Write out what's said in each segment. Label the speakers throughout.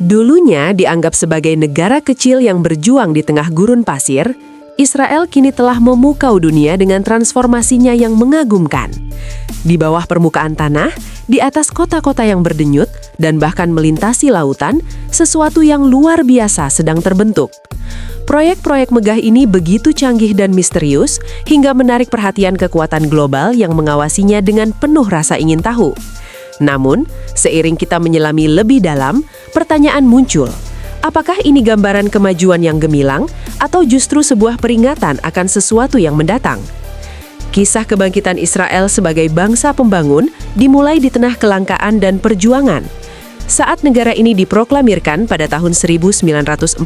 Speaker 1: Dulunya dianggap sebagai negara kecil yang berjuang di tengah gurun pasir, Israel kini telah memukau dunia dengan transformasinya yang mengagumkan. Di bawah permukaan tanah, di atas kota-kota yang berdenyut, dan bahkan melintasi lautan, sesuatu yang luar biasa sedang terbentuk. Proyek-proyek megah ini begitu canggih dan misterius, hingga menarik perhatian kekuatan global yang mengawasinya dengan penuh rasa ingin tahu. Namun, seiring kita menyelami lebih dalam, pertanyaan muncul. Apakah ini gambaran kemajuan yang gemilang, atau justru sebuah peringatan akan sesuatu yang mendatang? Kisah kebangkitan Israel sebagai bangsa pembangun dimulai di tengah kelangkaan dan perjuangan. Saat negara ini diproklamirkan pada tahun 1948,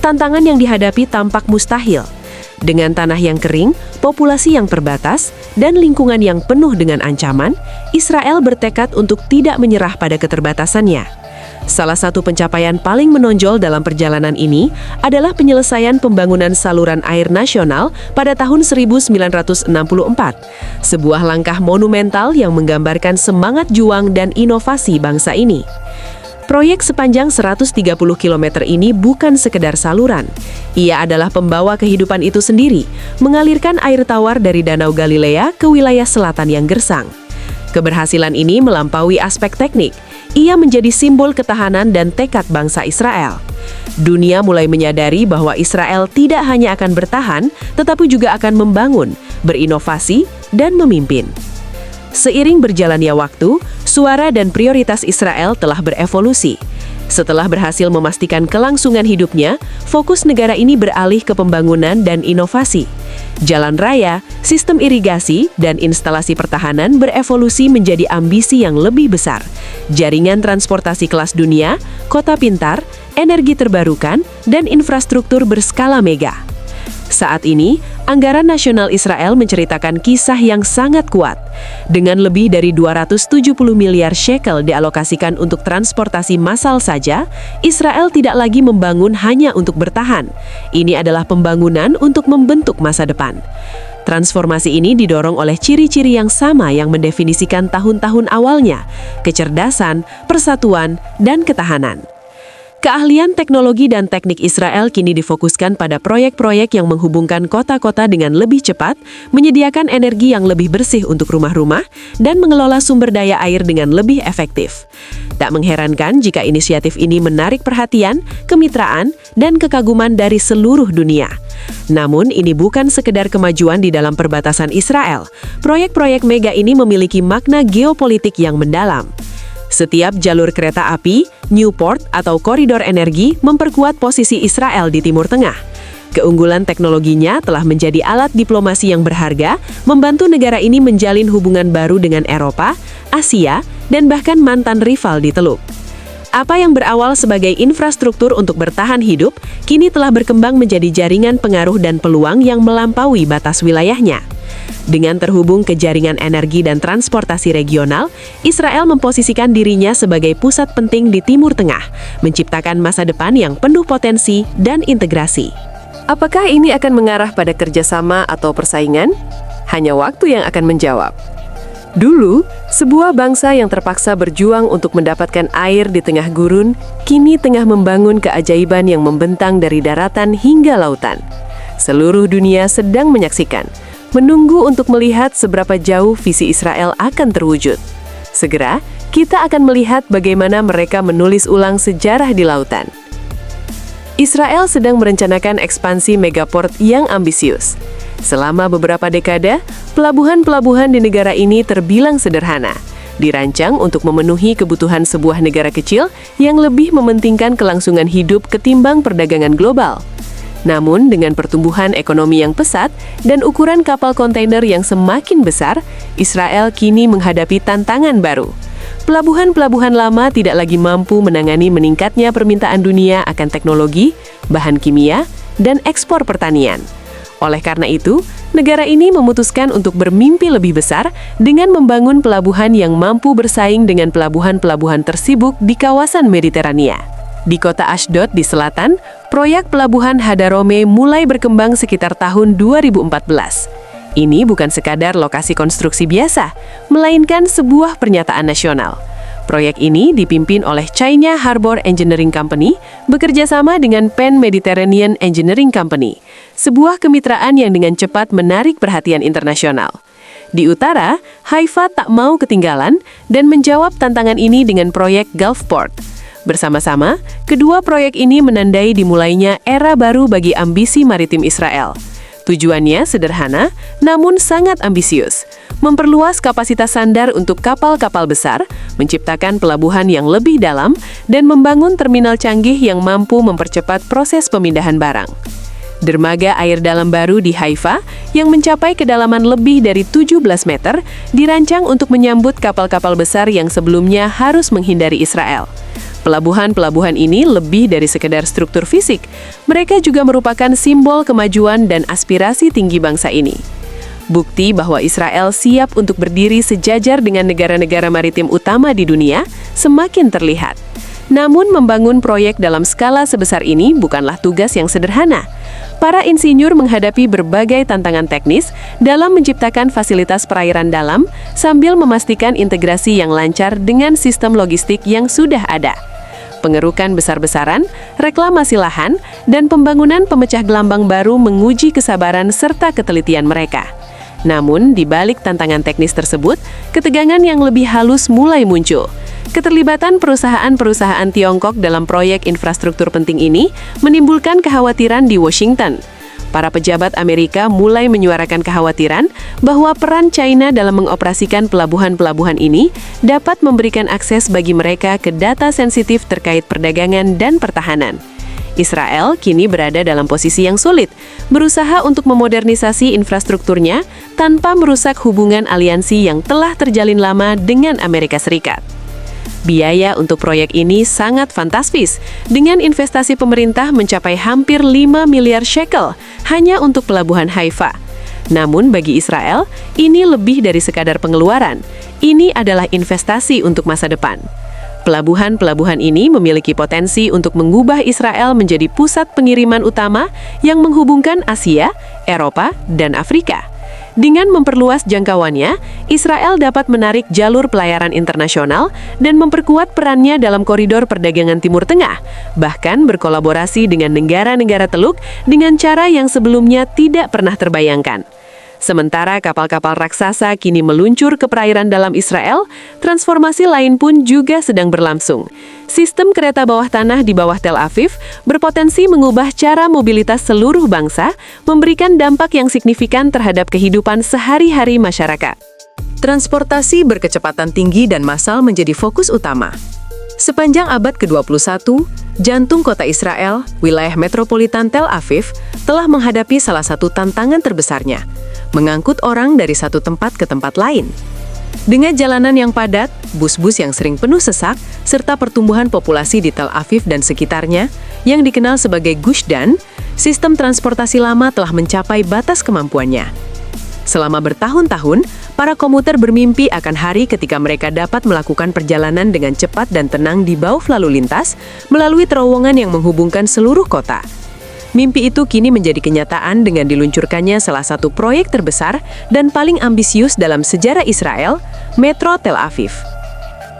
Speaker 1: tantangan yang dihadapi tampak mustahil. Dengan tanah yang kering, populasi yang terbatas, dan lingkungan yang penuh dengan ancaman, Israel bertekad untuk tidak menyerah pada keterbatasannya. Salah satu pencapaian paling menonjol dalam perjalanan ini adalah penyelesaian pembangunan saluran air nasional pada tahun 1964, sebuah langkah monumental yang menggambarkan semangat juang dan inovasi bangsa ini. Proyek sepanjang 130 km ini bukan sekedar saluran. Ia adalah pembawa kehidupan itu sendiri, mengalirkan air tawar dari Danau Galilea ke wilayah selatan yang gersang. Keberhasilan ini melampaui aspek teknik. Ia menjadi simbol ketahanan dan tekad bangsa Israel. Dunia mulai menyadari bahwa Israel tidak hanya akan bertahan, tetapi juga akan membangun, berinovasi, dan memimpin. Seiring berjalannya waktu, suara dan prioritas Israel telah berevolusi. Setelah berhasil memastikan kelangsungan hidupnya, fokus negara ini beralih ke pembangunan dan inovasi. Jalan raya, sistem irigasi, dan instalasi pertahanan berevolusi menjadi ambisi yang lebih besar. Jaringan transportasi kelas dunia, kota pintar, energi terbarukan, dan infrastruktur berskala mega. Saat ini, anggaran nasional Israel menceritakan kisah yang sangat kuat. Dengan lebih dari 270 miliar shekel dialokasikan untuk transportasi massal saja, Israel tidak lagi membangun hanya untuk bertahan. Ini adalah pembangunan untuk membentuk masa depan. Transformasi ini didorong oleh ciri-ciri yang sama yang mendefinisikan tahun-tahun awalnya, kecerdasan, persatuan, dan ketahanan. Keahlian teknologi dan teknik Israel kini difokuskan pada proyek-proyek yang menghubungkan kota-kota dengan lebih cepat, menyediakan energi yang lebih bersih untuk rumah-rumah, dan mengelola sumber daya air dengan lebih efektif. Tak mengherankan jika inisiatif ini menarik perhatian, kemitraan, dan kekaguman dari seluruh dunia. Namun, ini bukan sekedar kemajuan di dalam perbatasan Israel. Proyek-proyek mega ini memiliki makna geopolitik yang mendalam. Setiap jalur kereta api, Newport, atau koridor energi memperkuat posisi Israel di Timur Tengah. Keunggulan teknologinya telah menjadi alat diplomasi yang berharga, membantu negara ini menjalin hubungan baru dengan Eropa, Asia, dan bahkan mantan rival di Teluk. Apa yang berawal sebagai infrastruktur untuk bertahan hidup, kini telah berkembang menjadi jaringan pengaruh dan peluang yang melampaui batas wilayahnya. Dengan terhubung ke jaringan energi dan transportasi regional, Israel memposisikan dirinya sebagai pusat penting di Timur Tengah, menciptakan masa depan yang penuh potensi dan integrasi. Apakah ini akan mengarah pada kerjasama atau persaingan? Hanya waktu yang akan menjawab. Dulu, sebuah bangsa yang terpaksa berjuang untuk mendapatkan air di tengah gurun, kini tengah membangun keajaiban yang membentang dari daratan hingga lautan. Seluruh dunia sedang menyaksikan, menunggu untuk melihat seberapa jauh visi Israel akan terwujud. Segera, kita akan melihat bagaimana mereka menulis ulang sejarah di lautan. Israel sedang merencanakan ekspansi megaport yang ambisius. Selama beberapa dekade, pelabuhan-pelabuhan di negara ini terbilang sederhana, dirancang untuk memenuhi kebutuhan sebuah negara kecil yang lebih mementingkan kelangsungan hidup ketimbang perdagangan global. Namun, dengan pertumbuhan ekonomi yang pesat dan ukuran kapal kontainer yang semakin besar, Israel kini menghadapi tantangan baru. Pelabuhan-pelabuhan lama tidak lagi mampu menangani meningkatnya permintaan dunia akan teknologi, bahan kimia, dan ekspor pertanian. Oleh karena itu, negara ini memutuskan untuk bermimpi lebih besar dengan membangun pelabuhan yang mampu bersaing dengan pelabuhan-pelabuhan tersibuk di kawasan Mediterania. Di kota Ashdod di selatan, proyek pelabuhan Hadarome mulai berkembang sekitar tahun 2014. Ini bukan sekadar lokasi konstruksi biasa, melainkan sebuah pernyataan nasional. Proyek ini dipimpin oleh China Harbor Engineering Company bekerja sama dengan Pan Mediterranean Engineering Company, sebuah kemitraan yang dengan cepat menarik perhatian internasional. Di utara, Haifa tak mau ketinggalan dan menjawab tantangan ini dengan proyek Gulfport. Bersama-sama, kedua proyek ini menandai dimulainya era baru bagi ambisi maritim Israel. Tujuannya sederhana, namun sangat ambisius. Memperluas kapasitas sandar untuk kapal-kapal besar, menciptakan pelabuhan yang lebih dalam, dan membangun terminal canggih yang mampu mempercepat proses pemindahan barang. Dermaga air dalam baru di Haifa, yang mencapai kedalaman lebih dari 17 meter, dirancang untuk menyambut kapal-kapal besar yang sebelumnya harus menghindari Israel. Pelabuhan-pelabuhan ini lebih dari sekedar struktur fisik. Mereka juga merupakan simbol kemajuan dan aspirasi tinggi bangsa ini. Bukti bahwa Israel siap untuk berdiri sejajar dengan negara-negara maritim utama di dunia semakin terlihat. Namun membangun proyek dalam skala sebesar ini bukanlah tugas yang sederhana. Para insinyur menghadapi berbagai tantangan teknis dalam menciptakan fasilitas perairan dalam sambil memastikan integrasi yang lancar dengan sistem logistik yang sudah ada. Pengerukan besar-besaran, reklamasi lahan, dan pembangunan pemecah gelambang baru menguji kesabaran serta ketelitian mereka. Namun, di balik tantangan teknis tersebut, ketegangan yang lebih halus mulai muncul. Keterlibatan perusahaan-perusahaan Tiongkok dalam proyek infrastruktur penting ini menimbulkan kekhawatiran di Washington. Para pejabat Amerika mulai menyuarakan kekhawatiran bahwa peran China dalam mengoperasikan pelabuhan-pelabuhan ini dapat memberikan akses bagi mereka ke data sensitif terkait perdagangan dan pertahanan. Israel kini berada dalam posisi yang sulit, berusaha untuk memodernisasi infrastrukturnya tanpa merusak hubungan aliansi yang telah terjalin lama dengan Amerika Serikat. Biaya untuk proyek ini sangat fantastis, dengan investasi pemerintah mencapai hampir 5 miliar shekel hanya untuk pelabuhan Haifa. Namun bagi Israel, ini lebih dari sekadar pengeluaran. Ini adalah investasi untuk masa depan. Pelabuhan-pelabuhan ini memiliki potensi untuk mengubah Israel menjadi pusat pengiriman utama yang menghubungkan Asia, Eropa, dan Afrika. Dengan memperluas jangkauannya, Israel dapat menarik jalur pelayaran internasional dan memperkuat perannya dalam koridor perdagangan Timur Tengah, bahkan berkolaborasi dengan negara-negara Teluk dengan cara yang sebelumnya tidak pernah terbayangkan. Sementara kapal-kapal raksasa kini meluncur ke perairan dalam Israel, transformasi lain pun juga sedang berlangsung. Sistem kereta bawah tanah di bawah Tel Aviv berpotensi mengubah cara mobilitas seluruh bangsa, memberikan dampak yang signifikan terhadap kehidupan sehari-hari masyarakat. Transportasi berkecepatan tinggi dan massal menjadi fokus utama. Sepanjang abad ke-21, jantung kota Israel, wilayah metropolitan Tel Aviv, telah menghadapi salah satu tantangan terbesarnya, mengangkut orang dari satu tempat ke tempat lain. Dengan jalanan yang padat, bus-bus yang sering penuh sesak, serta pertumbuhan populasi di Tel Aviv dan sekitarnya, yang dikenal sebagai Gush Dan, sistem transportasi lama telah mencapai batas kemampuannya. Selama bertahun-tahun, para komuter bermimpi akan hari ketika mereka dapat melakukan perjalanan dengan cepat dan tenang di bawah lalu lintas, melalui terowongan yang menghubungkan seluruh kota. Mimpi itu kini menjadi kenyataan dengan diluncurkannya salah satu proyek terbesar dan paling ambisius dalam sejarah Israel, Metro Tel Aviv.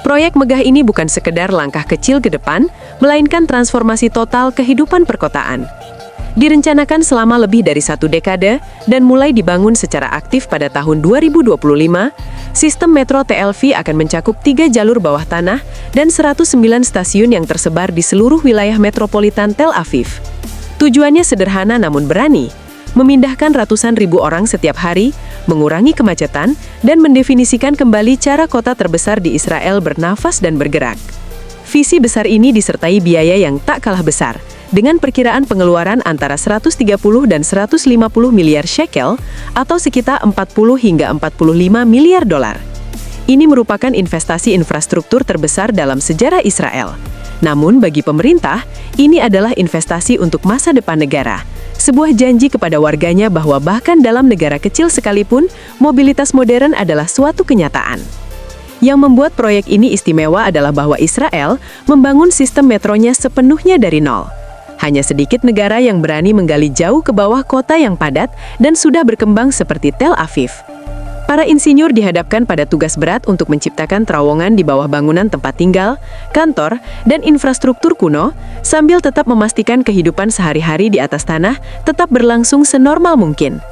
Speaker 1: Proyek megah ini bukan sekedar langkah kecil ke depan, melainkan transformasi total kehidupan perkotaan. Direncanakan selama lebih dari 1 dekade dan mulai dibangun secara aktif pada tahun 2025, sistem Metro TLV akan mencakup 3 jalur bawah tanah dan 109 stasiun yang tersebar di seluruh wilayah metropolitan Tel Aviv. Tujuannya sederhana namun berani, memindahkan ratusan ribu orang setiap hari, mengurangi kemacetan, dan mendefinisikan kembali cara kota terbesar di Israel bernafas dan bergerak. Visi besar ini disertai biaya yang tak kalah besar, dengan perkiraan pengeluaran antara 130 dan 150 miliar shekel atau sekitar 40 hingga 45 miliar dolar. Ini merupakan investasi infrastruktur terbesar dalam sejarah Israel. Namun bagi pemerintah, ini adalah investasi untuk masa depan negara. Sebuah janji kepada warganya bahwa bahkan dalam negara kecil sekalipun, mobilitas modern adalah suatu kenyataan. Yang membuat proyek ini istimewa adalah bahwa Israel membangun sistem metronya sepenuhnya dari nol. Hanya sedikit negara yang berani menggali jauh ke bawah kota yang padat dan sudah berkembang seperti Tel Aviv. Para insinyur dihadapkan pada tugas berat untuk menciptakan terowongan di bawah bangunan tempat tinggal, kantor, dan infrastruktur kuno, sambil tetap memastikan kehidupan sehari-hari di atas tanah tetap berlangsung senormal mungkin.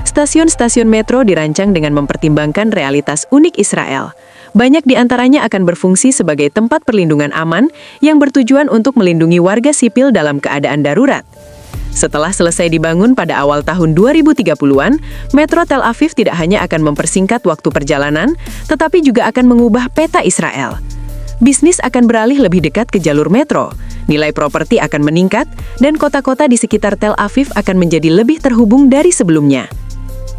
Speaker 1: Stasiun-stasiun metro dirancang dengan mempertimbangkan realitas unik Israel. Banyak di antaranya akan berfungsi sebagai tempat perlindungan aman yang bertujuan untuk melindungi warga sipil dalam keadaan darurat. Setelah selesai dibangun pada awal tahun 2030-an, Metro Tel Aviv tidak hanya akan mempersingkat waktu perjalanan, tetapi juga akan mengubah peta Israel. Bisnis akan beralih lebih dekat ke jalur metro, nilai properti akan meningkat, dan kota-kota di sekitar Tel Aviv akan menjadi lebih terhubung dari sebelumnya.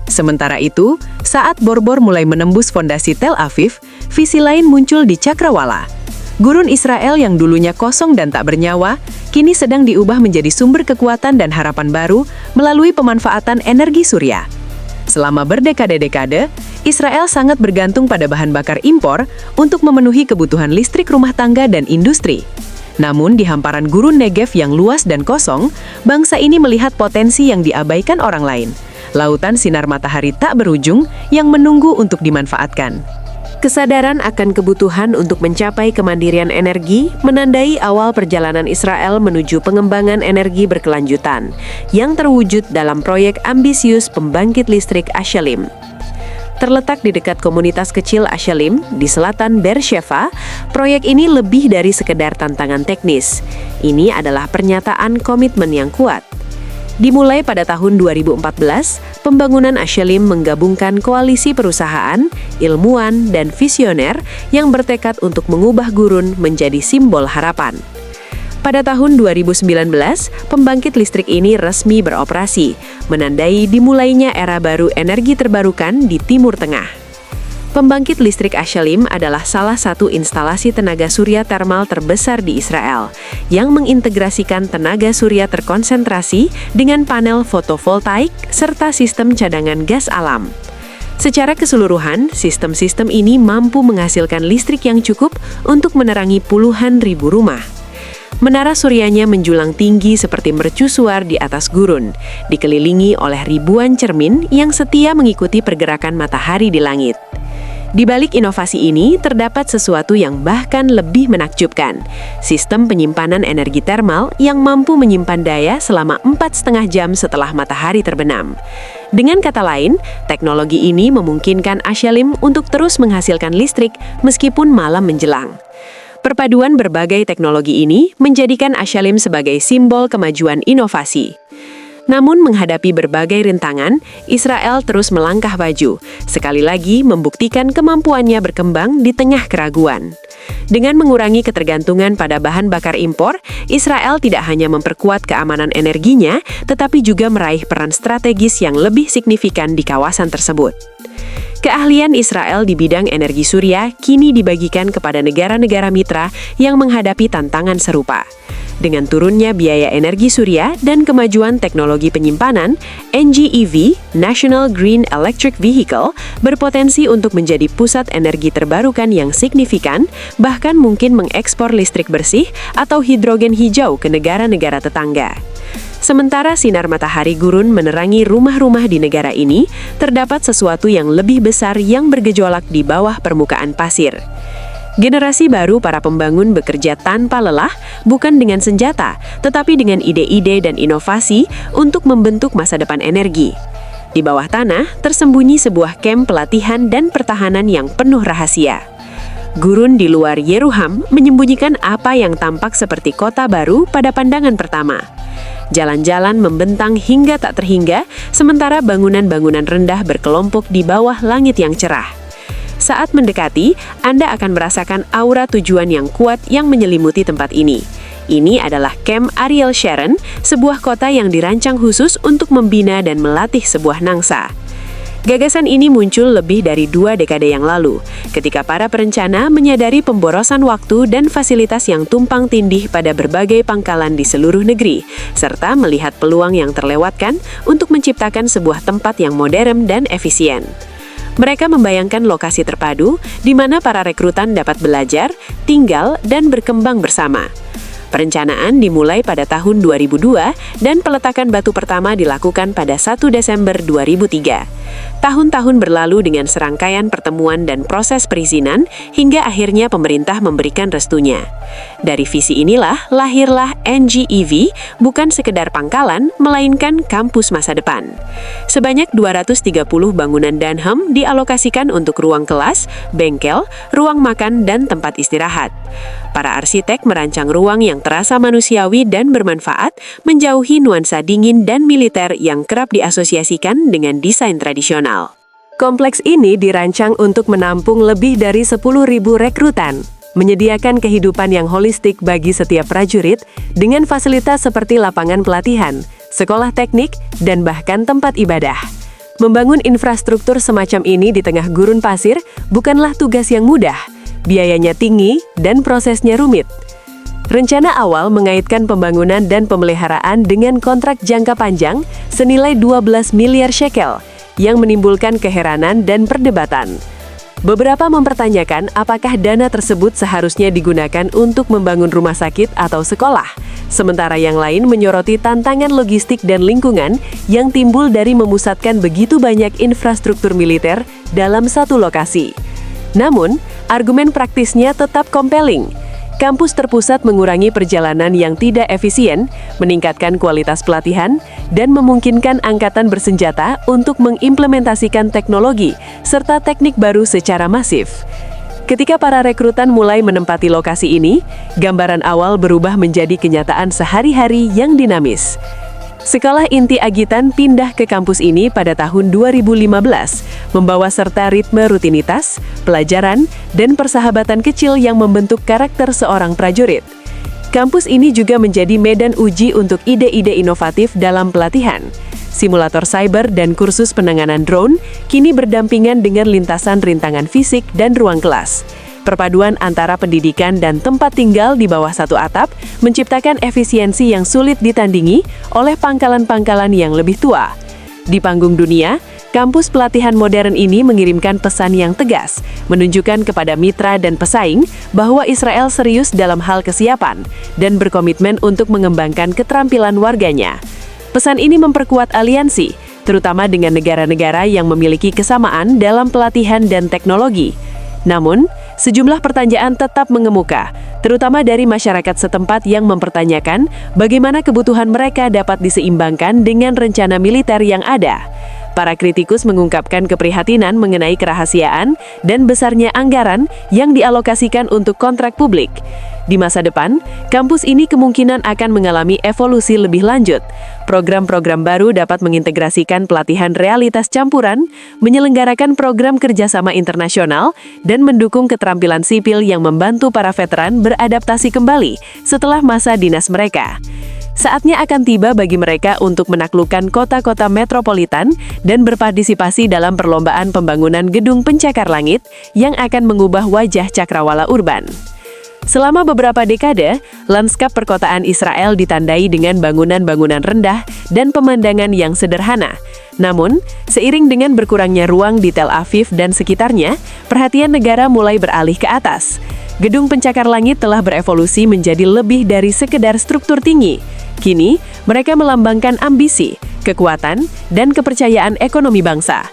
Speaker 1: Sementara itu, saat bor-bor mulai menembus fondasi Tel Aviv, visi lain muncul di Cakrawala. Gurun Israel yang dulunya kosong dan tak bernyawa, kini sedang diubah menjadi sumber kekuatan dan harapan baru melalui pemanfaatan energi surya. Selama berdekade-dekade, Israel sangat bergantung pada bahan bakar impor untuk memenuhi kebutuhan listrik rumah tangga dan industri. Namun di hamparan gurun Negev yang luas dan kosong, bangsa ini melihat potensi yang diabaikan orang lain. Lautan sinar matahari tak berujung yang menunggu untuk dimanfaatkan. Kesadaran akan kebutuhan untuk mencapai kemandirian energi menandai awal perjalanan Israel menuju pengembangan energi berkelanjutan yang terwujud dalam proyek ambisius pembangkit listrik Ashalim. Terletak di dekat komunitas kecil Ashalim di selatan Beersheva, proyek ini lebih dari sekedar tantangan teknis. Ini adalah pernyataan komitmen yang kuat. Dimulai pada tahun 2014, pembangunan Ashalim menggabungkan koalisi perusahaan, ilmuwan, dan visioner yang bertekad untuk mengubah gurun menjadi simbol harapan. Pada tahun 2019, pembangkit listrik ini resmi beroperasi, menandai dimulainya era baru energi terbarukan di Timur Tengah. Pembangkit listrik Ashalim adalah salah satu instalasi tenaga surya termal terbesar di Israel yang mengintegrasikan tenaga surya terkonsentrasi dengan panel fotovoltaik serta sistem cadangan gas alam. Secara keseluruhan, sistem-sistem ini mampu menghasilkan listrik yang cukup untuk menerangi puluhan ribu rumah. Menara suryanya menjulang tinggi seperti mercusuar di atas gurun, dikelilingi oleh ribuan cermin yang setia mengikuti pergerakan matahari di langit. Di balik inovasi ini, terdapat sesuatu yang bahkan lebih menakjubkan. Sistem penyimpanan energi termal yang mampu menyimpan daya selama 4,5 jam setelah matahari terbenam. Dengan kata lain, teknologi ini memungkinkan Ashalim untuk terus menghasilkan listrik meskipun malam menjelang. Perpaduan berbagai teknologi ini menjadikan Ashalim sebagai simbol kemajuan inovasi. Namun menghadapi berbagai rintangan, Israel terus melangkah maju, sekali lagi membuktikan kemampuannya berkembang di tengah keraguan. Dengan mengurangi ketergantungan pada bahan bakar impor, Israel tidak hanya memperkuat keamanan energinya, tetapi juga meraih peran strategis yang lebih signifikan di kawasan tersebut. Keahlian Israel di bidang energi surya kini dibagikan kepada negara-negara mitra yang menghadapi tantangan serupa. Dengan turunnya biaya energi surya dan kemajuan teknologi penyimpanan, NGEV, National Green Electric Vehicle, berpotensi untuk menjadi pusat energi terbarukan yang signifikan, bahkan mungkin mengekspor listrik bersih atau hidrogen hijau ke negara-negara tetangga. Sementara sinar matahari gurun menerangi rumah-rumah di negara ini, terdapat sesuatu yang lebih besar yang bergejolak di bawah permukaan pasir. Generasi baru para pembangun bekerja tanpa lelah, bukan dengan senjata, tetapi dengan ide-ide dan inovasi untuk membentuk masa depan energi. Di bawah tanah, tersembunyi sebuah kamp pelatihan dan pertahanan yang penuh rahasia. Gurun di luar Yeruham menyembunyikan apa yang tampak seperti kota baru pada pandangan pertama. Jalan-jalan membentang hingga tak terhingga, sementara bangunan-bangunan rendah berkelompok di bawah langit yang cerah. Saat mendekati, Anda akan merasakan aura tujuan yang kuat yang menyelimuti tempat ini. Ini adalah Camp Ariel Sharon, sebuah kota yang dirancang khusus untuk membina dan melatih sebuah nangsa. Gagasan ini muncul lebih dari 2 dekade yang lalu, ketika para perencana menyadari pemborosan waktu dan fasilitas yang tumpang tindih pada berbagai pangkalan di seluruh negeri, serta melihat peluang yang terlewatkan untuk menciptakan sebuah tempat yang modern dan efisien. Mereka membayangkan lokasi terpadu di mana para rekrutan dapat belajar, tinggal, dan berkembang bersama. Perencanaan dimulai pada tahun 2002 dan peletakan batu pertama dilakukan pada 1 Desember 2003. Tahun-tahun berlalu dengan serangkaian pertemuan dan proses perizinan hingga akhirnya pemerintah memberikan restunya. Dari visi inilah lahirlah NGEV, bukan sekedar pangkalan, melainkan kampus masa depan. Sebanyak 230 bangunan Dunham dialokasikan untuk ruang kelas, bengkel, ruang makan, dan tempat istirahat. Para arsitek merancang ruang yang terasa manusiawi dan bermanfaat, menjauhi nuansa dingin dan militer yang kerap diasosiasikan dengan desain tradisional. Kompleks ini dirancang untuk menampung lebih dari 10.000 rekrutan, menyediakan kehidupan yang holistik bagi setiap prajurit dengan fasilitas seperti lapangan pelatihan, sekolah teknik, dan bahkan tempat ibadah. Membangun infrastruktur semacam ini di tengah gurun pasir bukanlah tugas yang mudah. Biayanya tinggi dan prosesnya rumit. Rencana awal mengaitkan pembangunan dan pemeliharaan dengan kontrak jangka panjang senilai 12 miliar shekel yang menimbulkan keheranan dan perdebatan. Beberapa mempertanyakan apakah dana tersebut seharusnya digunakan untuk membangun rumah sakit atau sekolah, sementara yang lain menyoroti tantangan logistik dan lingkungan yang timbul dari memusatkan begitu banyak infrastruktur militer dalam satu lokasi. Namun, argumen praktisnya tetap compelling. Kampus terpusat mengurangi perjalanan yang tidak efisien, meningkatkan kualitas pelatihan, dan memungkinkan angkatan bersenjata untuk mengimplementasikan teknologi serta teknik baru secara masif. Ketika para rekrutan mulai menempati lokasi ini, gambaran awal berubah menjadi kenyataan sehari-hari yang dinamis. Sekolah inti Agitan pindah ke kampus ini pada tahun 2015, membawa serta ritme rutinitas, pelajaran, dan persahabatan kecil yang membentuk karakter seorang prajurit. Kampus ini juga menjadi medan uji untuk ide-ide inovatif dalam pelatihan. Simulator cyber dan kursus penanganan drone kini berdampingan dengan lintasan rintangan fisik dan ruang kelas. Perpaduan antara pendidikan dan tempat tinggal di bawah satu atap menciptakan efisiensi yang sulit ditandingi oleh pangkalan-pangkalan yang lebih tua. Di panggung dunia, kampus pelatihan modern ini mengirimkan pesan yang tegas, menunjukkan kepada mitra dan pesaing bahwa Israel serius dalam hal kesiapan dan berkomitmen untuk mengembangkan keterampilan warganya. Pesan ini memperkuat aliansi, terutama dengan negara-negara yang memiliki kesamaan dalam pelatihan dan teknologi. Namun, sejumlah pertanyaan tetap mengemuka, terutama dari masyarakat setempat yang mempertanyakan bagaimana kebutuhan mereka dapat diseimbangkan dengan rencana militer yang ada. Para kritikus mengungkapkan keprihatinan mengenai kerahasiaan dan besarnya anggaran yang dialokasikan untuk kontrak publik. Di masa depan, kampus ini kemungkinan akan mengalami evolusi lebih lanjut. Program-program baru dapat mengintegrasikan pelatihan realitas campuran, menyelenggarakan program kerjasama internasional, dan mendukung keterampilan sipil yang membantu para veteran beradaptasi kembali setelah masa dinas mereka. Saatnya akan tiba bagi mereka untuk menaklukkan kota-kota metropolitan dan berpartisipasi dalam perlombaan pembangunan gedung pencakar langit yang akan mengubah wajah cakrawala urban. Selama beberapa dekade, lanskap perkotaan Israel ditandai dengan bangunan-bangunan rendah dan pemandangan yang sederhana. Namun, seiring dengan berkurangnya ruang di Tel Aviv dan sekitarnya, perhatian negara mulai beralih ke atas. Gedung pencakar langit telah berevolusi menjadi lebih dari sekedar struktur tinggi. Kini, mereka melambangkan ambisi, kekuatan, dan kepercayaan ekonomi bangsa.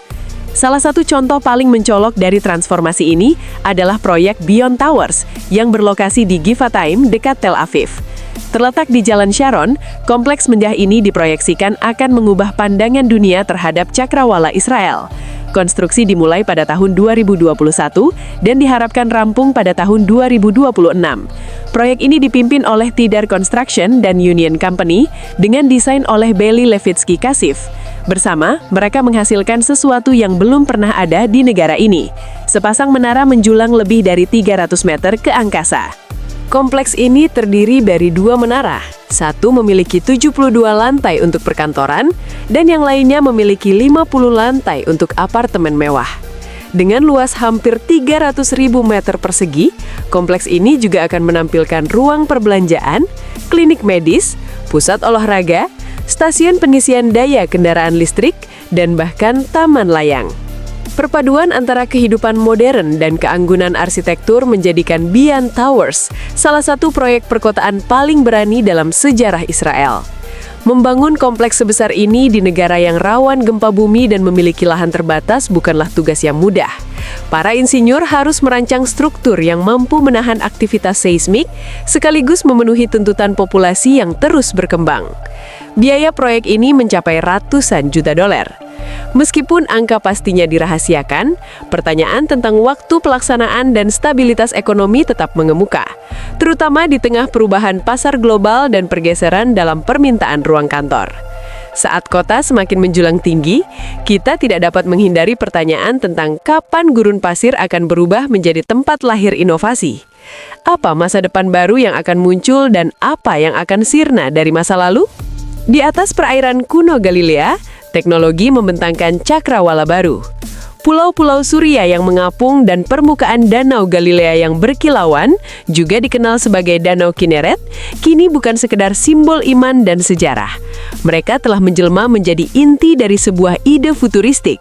Speaker 1: Salah satu contoh paling mencolok dari transformasi ini adalah proyek Beyond Towers yang berlokasi di Givatayim dekat Tel Aviv. Terletak di Jalan Sharon, kompleks megah ini diproyeksikan akan mengubah pandangan dunia terhadap cakrawala Israel. Konstruksi dimulai pada tahun 2021 dan diharapkan rampung pada tahun 2026. Proyek ini dipimpin oleh Tidar Construction dan Union Company dengan desain oleh Beli Levitsky Kasif. Bersama, mereka menghasilkan sesuatu yang belum pernah ada di negara ini. Sepasang menara menjulang lebih dari 300 meter ke angkasa. Kompleks ini terdiri dari 2 menara. Satu memiliki 72 lantai untuk perkantoran, dan yang lainnya memiliki 50 lantai untuk apartemen mewah. Dengan luas hampir 300.000 meter persegi, kompleks ini juga akan menampilkan ruang perbelanjaan, klinik medis, pusat olahraga, stasiun pengisian daya kendaraan listrik, dan bahkan taman layang. Perpaduan antara kehidupan modern dan keanggunan arsitektur menjadikan Bian Towers salah satu proyek perkotaan paling berani dalam sejarah Israel. Membangun kompleks sebesar ini di negara yang rawan gempa bumi dan memiliki lahan terbatas bukanlah tugas yang mudah. Para insinyur harus merancang struktur yang mampu menahan aktivitas seismik, sekaligus memenuhi tuntutan populasi yang terus berkembang. Biaya proyek ini mencapai ratusan juta dolar. Meskipun angka pastinya dirahasiakan, pertanyaan tentang waktu pelaksanaan dan stabilitas ekonomi tetap mengemuka, terutama di tengah perubahan pasar global dan pergeseran dalam permintaan ruang kantor. Saat kota semakin menjulang tinggi, kita tidak dapat menghindari pertanyaan tentang kapan gurun pasir akan berubah menjadi tempat lahir inovasi. Apa masa depan baru yang akan muncul dan apa yang akan sirna dari masa lalu? Di atas perairan kuno Galilea, teknologi membentangkan cakrawala baru. Pulau-pulau surya yang mengapung dan permukaan Danau Galilea yang berkilauan, juga dikenal sebagai Danau Kinneret, kini bukan sekedar simbol iman dan sejarah. Mereka telah menjelma menjadi inti dari sebuah ide futuristik.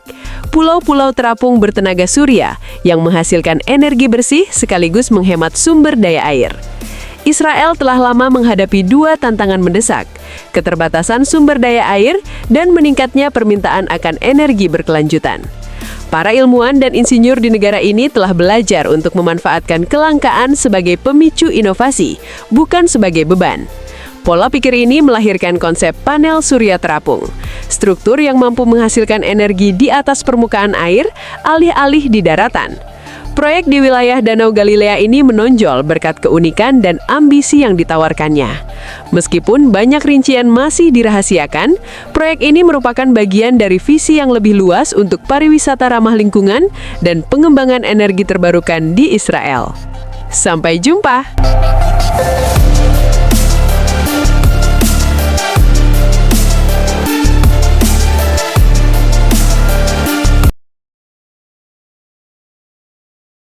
Speaker 1: Pulau-pulau terapung bertenaga surya yang menghasilkan energi bersih sekaligus menghemat sumber daya air. Israel telah lama menghadapi dua tantangan mendesak, keterbatasan sumber daya air dan meningkatnya permintaan akan energi berkelanjutan. Para ilmuwan dan insinyur di negara ini telah belajar untuk memanfaatkan kelangkaan sebagai pemicu inovasi, bukan sebagai beban. Pola pikir ini melahirkan konsep panel surya terapung, struktur yang mampu menghasilkan energi di atas permukaan air, alih-alih di daratan. Proyek di wilayah Danau Galilea ini menonjol berkat keunikan dan ambisi yang ditawarkannya. Meskipun banyak rincian masih dirahasiakan, proyek ini merupakan bagian dari visi yang lebih luas untuk pariwisata ramah lingkungan dan pengembangan energi terbarukan di Israel. Sampai jumpa!